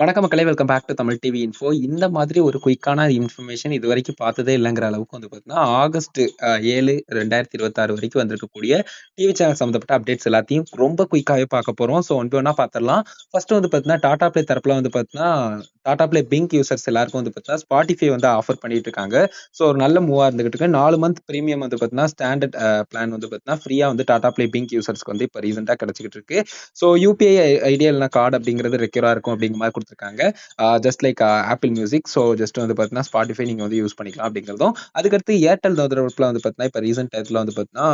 வணக்கம் மக்களே! Welcome back to Tamil TV info. இந்த மாதிரி ஒரு குயிக்கான இன்ஃபர்மேஷன் இதுவரைக்கும் பார்த்ததே இல்லங்கிற அளவுக்கு வந்து பார்த்தீங்கன்னா, ஆகஸ்ட் 7, 2026 வரைக்கும் வந்திருக்கக்கூடிய டிவி சேனல் சம்மந்தப்பட்ட அப்டேட்ஸ் எல்லாத்தையும் ரொம்ப குயிக்காவே பார்க்க போறோம். ஸோ ஒன் பை ஒன்னா பார்த்துரலாம். ஃபர்ஸ்ட் வந்து பார்த்தீங்கன்னா, டாடா ப்ளே தரப்புல வந்து பார்த்தீங்கன்னா, டாடா ப்ளே பிங்க் யூசர்ஸ் எல்லாருக்கும் வந்து பார்த்தீங்கன்னா, Spotify வந்து ஆஃபர் பண்ணிட்டு இருக்காங்க. ஸோ ஒரு நல்ல மூவா இருந்துகிட்டு இருக்கு. 4 மந்த் பிரீமியம் வந்து பார்த்தீங்கன்னா, ஸ்டாண்டர்ட் பிளான் வந்து பார்த்தீங்கன்னா, ஃப்ரீயா வந்து டாடா ப்ளே பிங்க் யூசர்ஸ்க்கு வந்து இப்ப ரீசென்ட்டா கிடைச்சுக்கிட்டு இருக்கு. ஸோ யுபிஐ ஐடியா இல்லனா கார்ட் அப்படிங்கிறது ரெக்யூரா இருக்கும் அப்படிங்கிற மாரி குடுத்துருக்காங்க. Just like apple music. So just வந்து பார்த்தீங்கன்னா, Spotify நீங்க வந்து யூஸ் பண்ணிக்கலாம் அப்படிங்கிறதும். அதுக்கடுத்து ஏர்டெல் தரப்புல வந்து பார்த்தீங்கன்னா, இப்ப ரீசென்ட் டயத்துல வந்து பார்த்தீங்கன்னா,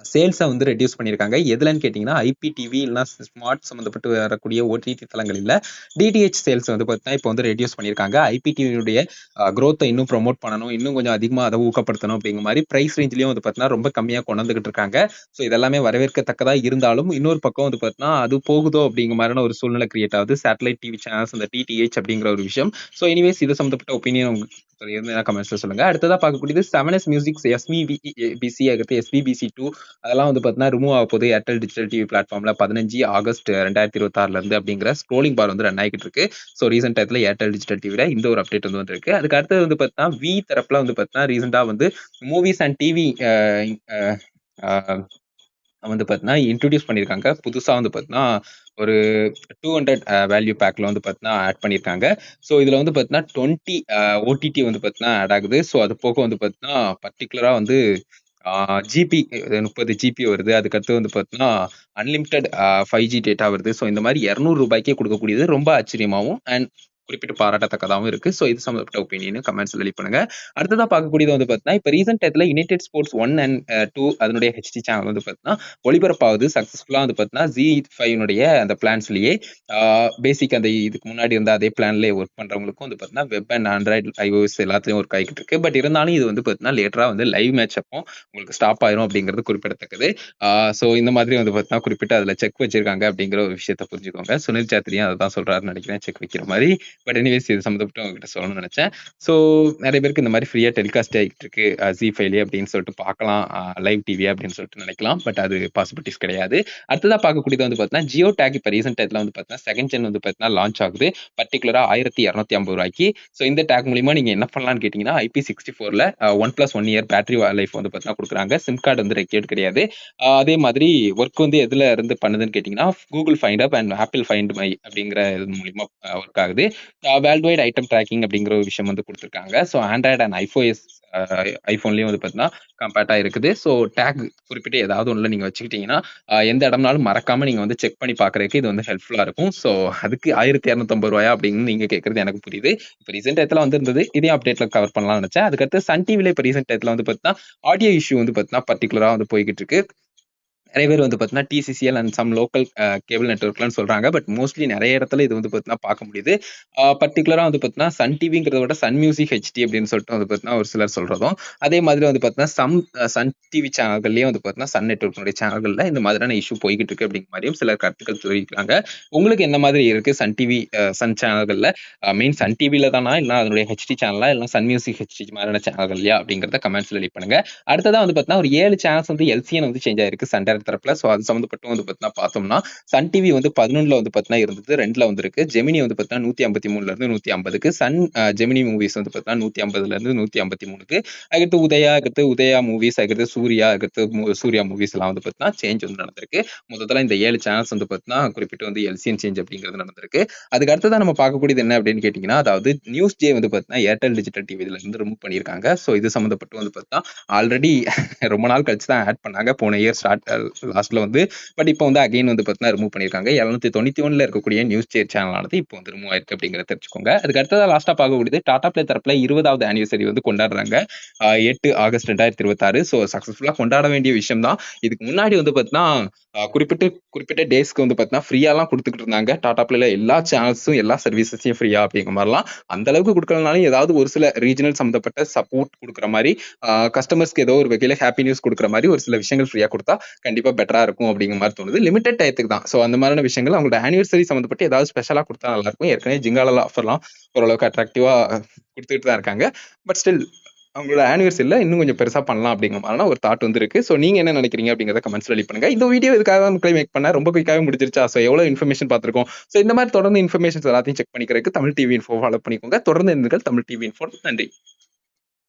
சேல்ஸ வந்து ரெட்யூஸ் பண்ணியிருக்காங்க. எதுலன்னு கேட்டீங்கன்னா, ஐபிடிவி இல்லனா ஸ்மார்ட் சம்மந்தப்பட்டு வரக்கூடிய ஓடிடி தளங்களில டிடிஹெச் சேல்ஸ் வந்து பார்த்தீங்கன்னா, இப்ப வந்து ரெட்யூஸ் பண்ணியிருக்காங்க. ஐபிடிவியுடைய குரோத்த இன்னும் ப்ரமோட் பண்ணணும். இன்னும் கொஞ்சம் அதிகமா அத ஊக்கப்படுத்தணும் அப்படிங்கிற மாரி பிரைஸ் ரேஞ்ச்லயும் வந்து பார்த்தீங்கன்னா, ரொம்ப கம்மியா கொண்டு வந்துகிட்டு இருக்காங்க. ஸோ இதெல்லாமே வரவேற்கத்தக்கதா இருந்தாலும், இன்னொரு பக்கம் வந்து பார்த்தீங்கன்னா, அது போகுதோ அப்படிங்கிற மாரியான ஒரு சூழ்நிலை கிரியேட் ஆகுது. சேட்டலைட் டிவி சேனல்ஸ் அந்த டிடிஹெச் அப்படிங்கிற ஒரு விஷயம். ஸோ எனிவேஸ் இது சம்மந்தப்பட்ட ஒப்பீனியன் உங்களுக்கு இருந்ததுன்னா கமெண்ட்ஸ்ல சொல்லுங்க. அடுத்ததா பார்க்கக்கூடியது 7S மியூசிக்ஸ் எஸ்பிபிசி அடுத்து எஸ்பிபிசி2 அதெல்லாம் வந்து பார்த்தீங்கன்னா, ரிமூவ் ஆகப்போகுது ஏர்டெல் டிஜிட்டல் டிவி பிளாட்ஃபார்ம்ல 15 ஆகஸ்ட் 2026ல இருந்து அப்படிங்கிற ஸ்க்ரோலிங் பார் வந்து ரன் ஆகிட்டு இருக்கு. ஸோ ரீசென்ட் டயத்துல ஏர்டெல் டிஜிட்டல் டிவில இந்த ஒரு அப்டேட் வந்து வந்திருக்கு. அதுக்கு அடுத்தது வந்து பார்த்தீங்கன்னா, வி தரப்புல வந்து பார்த்தீங்கன்னா, ரீசென்ட்டா வந்து மூவிஸ் அண்ட் டிவி அ வந்து பார்த்தீங்கன்னா, இன்ட்ரோடியூஸ் பண்ணியிருக்காங்க. புதுசா வந்து பார்த்தீங்கன்னா, ஒரு 200 வேல்யூ பேக்ல வந்து பார்த்தீங்கன்னா, ஆட் பண்ணியிருக்காங்க. ஸோ இதுல வந்து பார்த்தீங்கன்னா, 20 ஓடிடி வந்து பார்த்தீங்கன்னா, ஆட் ஆகுது. ஸோ அது போக வந்து பார்த்தீங்கன்னா, பர்ட்டிகுலரா வந்து ஜிபி 30 ஜிபி வருது. அதுக்கடுத்து வந்து பார்த்தீங்கன்னா, அன்லிமிட்டெட் 5G டேட்டா வருது. ஸோ இந்த மாரி ரூ. 200க்கே குடுக்கக்கூடியது ரொம்ப ஆச்சரியமாவும் அண்ட் குறிப்பிட்டு பாராட்டத்தக்கதாவும் இருக்கு. ஸோ இது சம்மந்தப்பட்ட ஒப்பீனியன கமெண்ட்ஸ்ல லீவ் பண்ணுங்க. அடுத்ததா பார்க்கக்கூடியது வந்து பார்த்தீங்கன்னா, இப்ப ரீசென்ட் டயத்துல யுனைடெட் ஸ்போர்ட்ஸ் 1 அண்ட் 2 அதனுடைய ஹெச்டி சேனல் வந்து பார்த்தீங்கன்னா, ஒளிபரப்பாகுது. சக்சஸ்ஃபுல்லா வந்து பார்த்தீங்கன்னா, ஜி5னுடைய அந்த பிளான்ஸ்லயே பேசிக் அந்த இதுக்கு முன்னாடி இருந்த அதே பிளான்லயே ஒர்க் பண்றவங்களுக்கும் வந்து பார்த்தீங்கன்னா, வெப் அண்ட் ஆண்ட்ராய்டு, iOS எல்லாத்துலயும் ஒர்க் ஆகிக்கிட்டு இருக்கு. பட் இருந்தாலும் இது வந்து பார்த்தீங்கன்னா, லேட்டரா வந்து லைவ் மேட்ச் அப்போ உங்களுக்கு ஸ்டாப் ஆயிரும் அப்படிங்கிறது குறிப்பிடத்தக்கது. ஸோ இந்த மாதிரி வந்து பார்த்தீங்கன்னா, குறிப்பிட்டு அதுல செக் வச்சிருக்காங்க அப்படிங்கிற ஒரு விஷயத்த புரிஞ்சுக்கோங்க. சுனில் சேத்ரியும் அததான் சொல்றாருன்னு நினைக்கிறேன். செக் வைக்கிற மாரி. பட் எனிவேஸ் இது சம்மந்தப்பட்டு உங்ககிட்ட சொல்லணும்னு நினைச்சேன். ஸோ நெறைய பேருக்கு இந்த மாரி ஃப்ரீயா டெலிகாஸ்ட் ஆகிட்டு இருக்கு. ஜி5லயே அப்படின்னு சொல்லிட்டு பார்க்கலாம். லைவ் டிவி அப்படின்னு சொல்லிட்டு நினைக்கலாம். பட் அது பாசிபிலிட்டீஸ் கிடையாது. அடுத்ததா பார்க்கக்கூடியது வந்து பார்த்தீங்கன்னா, ஜியோ டேக் இப்ப ரீசென்ட் டயத்துல வந்து பார்த்தீங்கன்னா, செகண்ட் ஜென் வந்து பார்த்தீங்கன்னா லான்ச் ஆகுது. பர்ட்டிகுலரா ரூ. 1250. ஸோ இந்த டேக் மூலியமா நீங்க என்ன பண்ணலாம்னு கேட்டீங்கன்னா, IP64ல 1+1 இயர் பேட்டரி லைஃப் வந்து பார்த்தீங்கன்னா குடுக்குறாங்க. சிம் கார்டு வந்து ரெக்யர்ட் கிடையாது. அதே மாதிரி ஒர்க் வந்து எதுல இருந்து பண்ணுதுன்னு கேட்டீங்கன்னா, Google find up and apple find my அப்படிங்கிற இது மூலியமா ஒர்க் ஆகுது. வேர்ல்ட் வைட் ஐட்டம் ட்ராக்கிங் அப்படிங்கிற ஒரு விஷயம் வந்து குடுத்துருக்காங்க. ஸோ ஆண்ட்ராய்டு அண்ட் ஐஃபோன்லயும் வந்து பார்த்தீங்கன்னா, கம்பேட்டா இருக்குது. ஸோ டேக் குறிப்பிட்டு ஏதாவது ஒண்ணுல நீங்க வச்சுக்கிட்டீங்கன்னா, எந்த இடம்னாலும் மறக்காம நீங்க வந்து செக் பண்ணி பார்க்கறதுக்கு இது வந்து ஹெல்ப்ஃபுல்லா இருக்கும். ஸோ அதுக்கு ரூ. 1250 அப்படின்னு நீங்க கேட்கறது எனக்கு புரியுது. இப்ப ரீசென்ட் டயத்துல வந்திருந்தது. இதையும் அப்டேட்ல கவர் பண்ணலாம்னு நினைச்சேன். அதுக்கடுத்து சன் டிவில இப்ப ரீசென்ட் டயத்துல வந்து பார்த்தீங்கன்னா, ஆடியோ இஷ்யூ வந்து பார்த்தீங்கன்னா, பர்ட்டிகுலரா வந்து போய்க்கிட்டு இருக்கு. நெறைய பேர் வந்து பார்த்தீங்கன்னா, TCCL and some local cable நெட்வொர்க்லாம் சொல்றாங்க. பட் மோஸ்ட்லி நெறைய இடத்துல இது வந்து பார்த்தீங்கன்னா பார்க்க முடியுது. பர்ட்டிகுலரா வந்து பார்த்தீங்கன்னா, சன் டிவிங்கிறத விட சன் மியூசிக் ஹெச்டி அப்படின்னு சொல்லிட்டு வந்து பார்த்தீங்கன்னா, ஒரு சிலர் சொல்றதும், அதே மாதிரி வந்து பார்த்தீங்கன்னா, சன் டிவி சேனல்கள்லயே வந்து பார்த்தீங்கன்னா, சன் நெட்வொர்க்கினுடைய சேனல்கள்ல இந்த மாதிரியான இஷ்யூ போய்க்கிட்டு இருக்கு அப்படிங்கிற மாரியும் சிலர் கருத்துக்கள் தெரிவிக்கிறாங்க. உங்களுக்கு எந்த மாதிரி இருக்கு சன் டிவி சன் சேனல்கள்ல மெயின் சன் டிவில தானா? இல்ல அதனுடைய ஹெச்டி சேனலா? இல்ல சன் மியூசிக் ஹெச்டி மாதிரியான சேனல்கள்லயா? அப்படிங்கிறத கமெண்ட்ஸ்ல லீவ் பண்ணுங்க. அடுத்ததா வந்து பார்த்தீங்கன்னா, ஒரு 7 சேனல்ஸ் வந்து எல்சிஎன் வந்து சேஞ்ச் ஆயிருக்கு சன் டைரக்ட் தரப்புல. ஸோ அது சம்மந்தப்பட்டு வந்து பார்த்தீங்கன்னா பார்த்தோம்னா, சன் டிவி வந்து 11ல வந்து பார்த்தீங்கன்னா இருந்தது. 2ல வந்திருக்கு. ஜெமினி வந்து பார்த்தீங்கன்னா 153ல இருந்து 150க்கு. சன் ஜெமினி மூவிஸ் வந்து பார்த்தீங்கன்னா 150ல இருந்து 153க்கு. அதுக்கடுத்து உதயா மூவிஸ், அதுக்கடுத்து சூர்யா, அதுக்கடுத்து சூர்யா மூவிஸ் எல்லாம் வந்து பார்த்தீங்கன்னா சேஞ்ச் வந்து நடந்திருக்கு. மொத்தத்துல இந்த 7 சேனல்ஸ் வந்து பார்த்தீங்கன்னா குறிப்பிட்டு வந்து எல்சிஎன் சேஞ்ச் அப்படிங்கிறது நடந்திருக்கு. அதுக்கு அடுத்ததா நம்ம பார்க்கக்கூடியது என்ன அப்படின்னு கேட்டீங்கன்னா, அதாவது நியூஸ் ஜே வந்து பார்த்தீங்கன்னா ஏர்டெல் டிஜிட்டல் டிவில இருந்து ரிமூவ் பண்ணியிருக்காங்க. ஸோ இது சம்மந்தப்பட்டு வந்து பார்த்தீங்கன்னா ஆல்ரெடி ரொம்ப நாள் கழிச்சு தான் ஆட் பண்ணாங்க. போன இயர் லாஸ்ட்ல வந்து. பட் இப்போ வந்து அகைன் வந்து பார்த்தீங்கன்னா ரிமூவ் பண்ணியிருக்காங்க. 791ல இருக்கக்கூடிய நியூஸ் ஜே சேனலானது இப்போ வந்து ரிமூவ் ஆயிருக்கு அப்படிங்கிறத தெரிஞ்சுக்கோங்க. அதுக்கு அடுத்ததா லாஸ்ட்டா பார்க்கக்கூடியது டாடா ப்ளே தரப்புல 20வது ஆனிவர்சரி வந்து கொண்டாடுறாங்க. 8 ஆகஸ்ட் 2026. ஸோ சக்சஸ்ஃபுல்லா கொண்டாட வேண்டிய விஷயம் தான். இதுக்கு முன்னாடி வந்து பார்த்தீங்கன்னா, குறிப்பிட்ட டேஸ்க்கு வந்து பார்த்தீங்கன்னா ஃப்ரீயாலாம் குடுத்துக்கிட்டு இருந்தாங்க. டாடா ப்ளேல எல்லா சேனல்ஸும் எல்லா சர்வீசஸையும் ஃப்ரீயா அப்படிங்கிற மாரிலாம். அந்த அளவுக்கு குடுக்கலனாலும் ஏதாவது ஒரு சில ரீஜனல் சம்மந்தப்பட்ட சப்போர்ட் குடுக்குற மாரி, கஸ்டமர்ஸ்க்கு ஏதோ ஒரு வகையில ஹேப்பி நியூஸ் குடுக்குற மாரி ஒரு சில விஷயங்கள் ஃப்ரீயா குடுத்தா கண்டிப்பா பெட்டரா இருக்கும் அப்படிங்கிற மாரி தோணுது. லிமிட்டட் டயத்துக்கு தான். ஸோ அந்த மாதிரியான விஷயங்கள் அவங்களோட ஆனிவர்சரி சம்மந்தப்பட்டு ஏதாவது ஸ்பெஷலா குடுத்தா நல்லா இருக்கும். ஏற்கனவே ஜிங்காலால ஆஃபர்லாம் ஓரளவுக்கு அட்ராக்டிவா குடுத்துட்டு தான் இருக்காங்க. பட் ஸ்டில் அவங்களோட ஆனிவர்சரியில இன்னும் கொஞ்சம் பெருசா பண்ணலாம் அப்படிங்கிற மாதிரியான ஒரு தாட் வந்து இருக்கு. ஸோ நீங்க என்ன நினைக்கிறீங்க அப்படிங்கிறத கமெண்ட்ஸ்ல லீவ் பண்ணுங்க. இந்த வீடியோ இதுக்காக தான் மக்களே மேக் பண்ணேன். ரொம்ப குயிக்காவே முடிஞ்சிருச்சா? ஸோ எவ்வளவு இன்ஃபர்மேஷன் பார்த்திருக்கோம். ஸோ இந்த மாதிரி தொடர்ந்து இன்ஃபர்மேஷன்ஸ் எல்லாத்தையும் செக் பண்ணிக்கிறதுக்கு தமிழ் டிவி இன்ஃபோ ஃபாலோ பண்ணிக்கோங்க. தொடர்ந்து இருந்துங்கள் தமிழ் டிவி இன்ஃபோ. நன்றி.